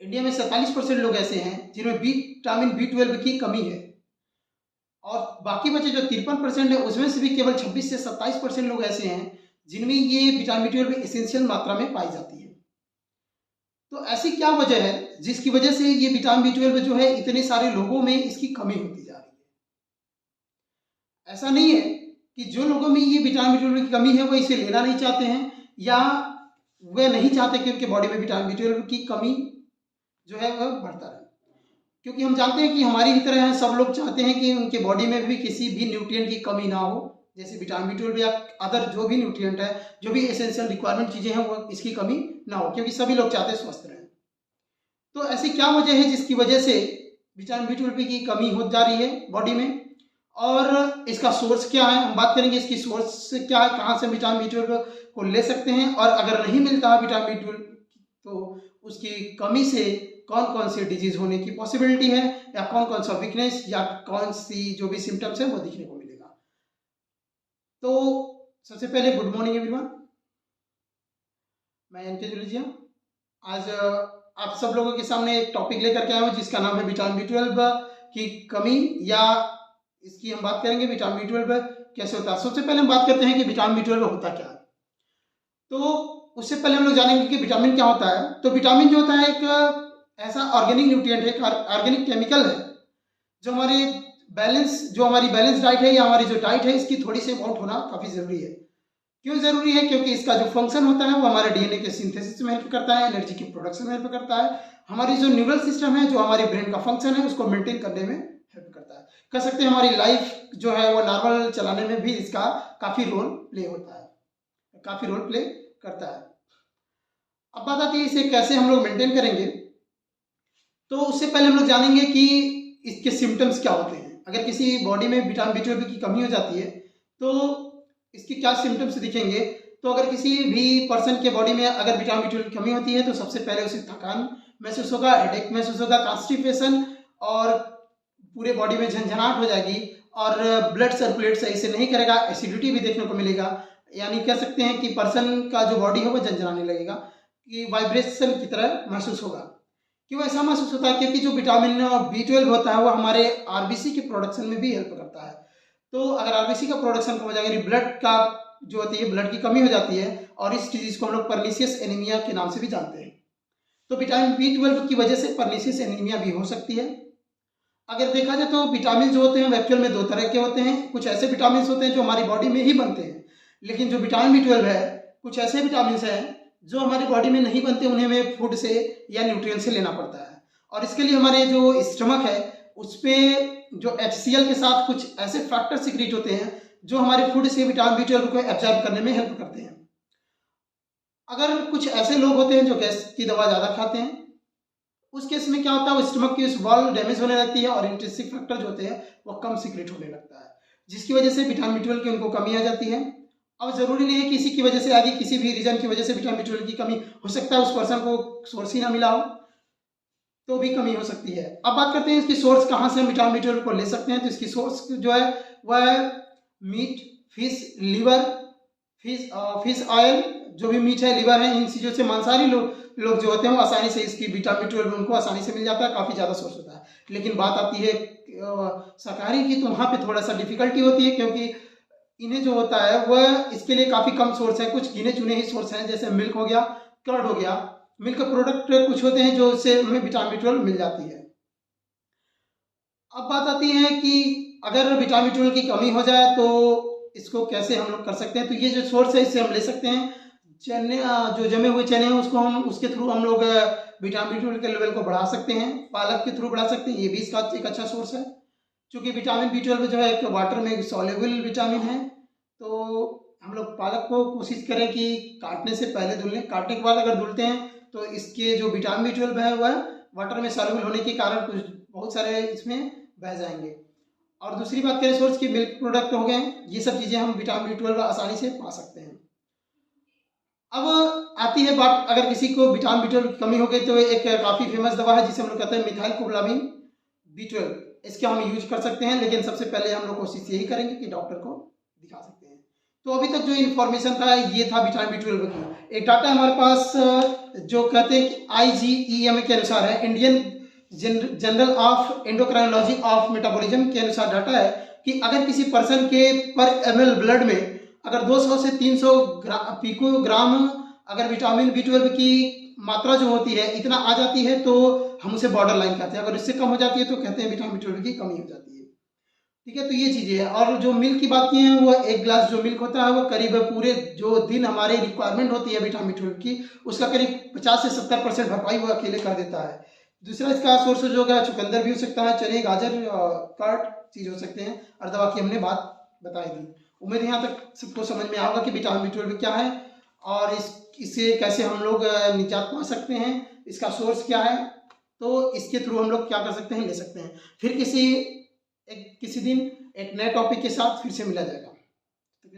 India में 47% लोग ऐसे हैं जिनमें विटामिन B12 की कमी है, और बाकी बचे जो 53% है उसमें से भी केवल 26 से 27% लोग ऐसे हैं जिनमें ये विटामिन B12 एसेंशियल मात्रा में पाई जाती है। तो ऐसी क्या वजह है जिसकी वजह से ये विटामिन B12 जो है इतने सारे लोगों में इसकी कमी होती जा रही है? ऐसा नहीं है कि जो लोगों में ये विटामिन B12 की कमी है वो इसे लेना नहीं चाहते हैं, या वे नहीं चाहते कि उनके बॉडी में विटामिन B12 की कमी जो है वह बढ़ता रहे। क्योंकि हम जानते हैं कि हमारी ही तरह सब लोग चाहते हैं कि उनके बॉडी में भी किसी भी न्यूट्रिएंट की कमी ना हो, जैसे विटामिन B12 या अदर जो भी न्यूट्रिएंट है, जो भी एसेंशियल रिक्वायरमेंट चीज़ें हैं वो इसकी कमी ना हो, क्योंकि सभी लोग चाहते हैं स्वस्थ रहें। तो ऐसी क्या वजह है जिसकी वजह से विटामिन B12 की कमी हो जा रही है बॉडी में, और इसका सोर्स क्या है? हम बात करेंगे इसकी सोर्स क्या है, कहाँ से विटामिन B12 को ले सकते हैं, और अगर नहीं मिलता है विटामिन B12 तो उसकी कमी से कौन कौन से डिजीज होने की पॉसिबिलिटी है, या कौन कौन सा वीकनेस या कौन सी जो भी सिम्टम्स है वो दिखने को मिलेगा। तो सबसे पहले गुड मॉर्निंग एवरीवन, मैं एनके जुलेजिया। आज आप सब लोगों के सामने एक टॉपिक लेकर के आया हूँ जिसका नाम है विटामिन B12 की कमी, या इसकी हम बात करेंगे विटामिन B12 कैसे होता है। सबसे पहले हम बात करते हैं कि विटामिन B12 होता क्या है। तो उससे पहले हम लोग जानेंगे कि विटामिन क्या होता है। तो विटामिन जो होता है एक ऐसा ऑर्गेनिक न्यूट्रिएंट है, एक ऑर्गेनिक केमिकल है जो हमारी बैलेंस डाइट है, या हमारी जो डाइट है इसकी थोड़ी सी अमाउंट होना काफ़ी ज़रूरी है। क्यों ज़रूरी है? क्योंकि इसका जो फंक्शन होता है वो हमारे डीएनए के सिंथेसिस में हेल्प करता है, एनर्जी के प्रोडक्शन में हेल्प करता है, हमारी जो न्यूरल सिस्टम है, जो हमारे ब्रेन का फंक्शन है उसको मेंटेन करने में हेल्प करता है। कह सकते हैं हमारी लाइफ जो है वो नॉर्मल चलाने में भी इसका काफ़ी रोल प्ले होता है, काफ़ी रोल प्ले करता है। अब बात आती है इसे कैसे हम लोग मेंटेन करेंगे। तो उससे पहले हम लोग जानेंगे कि इसके सिम्टम्स क्या होते हैं। अगर किसी बॉडी में विटामिन B12 की कमी हो जाती है तो इसके क्या सिम्टम्स दिखेंगे। तो अगर किसी भी पर्सन के बॉडी में अगर विटामिन B12 की कमी होती है तो सबसे पहले उसे थकान महसूस होगा, हेडेक महसूस होगा, कॉन्स्टिपेशन, और पूरे बॉडी में झंझनाहट हो जाएगी, और ब्लड सर्कुलेट सही से नहीं करेगा, एसिडिटी भी देखने को मिलेगा। यानी कह सकते हैं कि पर्सन का जो बॉडी है वो झंझनाने लगेगा, कि वाइब्रेशन की तरह महसूस होगा। क्यों ऐसा महसूस होता है? क्योंकि जो विटामिन B12 होता है वो हमारे आरबीसी के प्रोडक्शन में भी हेल्प करता है। तो अगर आरबीसी का प्रोडक्शन कम हो जाएगा, ब्लड का जो होती है ब्लड की कमी हो जाती है, और इस डिजीज को हम लोग पर्नीशियस एनीमिया के नाम से भी जानते हैं। तो विटामिन B12 की वजह से पर्नीशियस एनीमिया भी हो सकती है। अगर देखा जाए तो विटामिन जो होते हैं वो एक्चुअल में दो तरह के होते हैं। कुछ ऐसे विटामिन होते हैं जो हमारी बॉडी में ही बनते हैं, लेकिन जो विटामिन B12 है कुछ ऐसे विटामिन हैं जो हमारी बॉडी में नहीं बनते, उन्हें हमें फूड से या न्यूट्रिएंट से लेना पड़ता है। और इसके लिए हमारे जो स्टमक है उस पर जो HCl के साथ कुछ ऐसे फैक्टर सिक्रीट होते हैं जो हमारे फूड से विटामिन B12 को एब्जॉर्ब करने में हेल्प करते हैं। अगर कुछ ऐसे लोग होते हैं जो गैस की दवा ज़्यादा खाते हैं, उस केस में क्या होता है, वो स्टमक की उस वॉल डैमेज होने लगती है और इंट्रिंसिक फैक्टर जो होते हैं वो कम सीक्रेट होने लगता है, जिसकी वजह से विटामिन B12 की उनको कमी आ जाती है। अब जरूरी नहीं है कि इसी की वजह से आगे किसी भी रीजन की वजह से विटामिन B12 की कमी हो सकता है, उस पर्सन को सोर्स ही ना मिला हो तो भी कमी हो सकती है। अब बात करते हैं इसकी सोर्स कहाँ से हम विटामिन B12 को ले सकते हैं। तो इसकी सोर्स जो है वह है meat, fish, liver, fish oil, जो भी मीट है, लिवर है, इन चीज़ों से मांसाहारी लोग जो होते हैं वो आसानी से इसकी विटामिन B12 उनको आसानी से मिल जाता है, काफ़ी ज़्यादा सोर्स होता है। लेकिन बात आती है शाकाहारी की, तो वहाँ पे थोड़ा सा डिफिकल्टी होती है, क्योंकि इन्हें जो होता है वह इसके लिए काफ़ी कम सोर्स है, कुछ गिने चुने ही सोर्स हैं, जैसे मिल्क हो गया, कर्ड हो गया। मिल्क प्रोडक्ट कुछ होते हैं जो उससे हमें विटामिन B12 मिल जाती है। अब बात आती है कि अगर विटामिन B12 की कमी हो जाए तो इसको कैसे हम लोग कर सकते हैं। तो ये जो सोर्स है इससे हम ले सकते हैं। चने, जो जमे हुए चने हैं उसको हम उसके थ्रू हम लोग विटामिन B12 के लेवल को बढ़ा सकते हैं। पालक के थ्रू बढ़ा सकते हैं, ये भी इसका एक अच्छा सोर्स है। क्योंकि विटामिन B12 जो है एक वाटर में सॉल्युबल विटामिन है, तो हम लोग पालक को कोशिश करें कि काटने से पहले धुल लें। काटने के बाद अगर धुलते हैं तो इसके जो विटामिन B12 है वह वाटर में सॉल्युबल होने के कारण कुछ बहुत सारे इसमें बह जाएंगे। और दूसरी बात करें सोर्स की, मिल्क प्रोडक्ट हो गए, ये सब चीज़ें हम विटामिन B12 आसानी से पा सकते हैं। अब आती है बात, अगर किसी को विटामिन B12 की कमी हो गई तो एक काफ़ी फेमस दवा है जिसे हम लोग कहते हैं मिथाइलकोबालामिन B12। इसके हम यूज कर सकते हैं, लेकिन सबसे पहले हम लोग कोशिश यही करेंगे कि डॉक्टर को दिखा सकते हैं। तो अभी तक जो इन्फॉर्मेशन था ये था विटामिन B12 की। एक डाटा हमारे पास जो कहते हैं कि IGEM के अनुसार है, Indian general of endocrinology of metabolism के अनुसार डाटा है कि अगर किसी पर्सन के पर ml ब्लड में अगर 200 से 300 पिकोग्राम अगर विटामिन B12 की मात्रा जो होती है इतना आ जाती है तो हम उसे बॉर्डर लाइन कहते हैं, अगर इससे कम हो जाती है तो कहते हैं विटामिन B12 की कमी हो जाती है। ठीक है, तो ये चीजें है। और जो मिल्क की बात की है, वो एक गिलास जो मिल्क होता है वो करीब पूरे जो दिन हमारे रिक्वायरमेंट होती है विटामिन B12 की, उसका करीब 50 से 70% भरपाई वो अकेले कर देता है। दूसरा इसका सोर्स जो होगा चुकंदर भी हो सकता है, चने, गाजर, कर्ड चीज हो सकते हैं, और दवा की हमने बात बताई दी। उम्मीद यहाँ तक सबको समझ में आएगा कि विटामिन B12 क्या है और इससे कैसे हम लोग निजात पा सकते हैं, इसका सोर्स क्या है, तो इसके थ्रू हम लोग क्या कर सकते हैं, ले सकते हैं। फिर किसी दिन एक नए टॉपिक के साथ फिर से मिला जाएगा।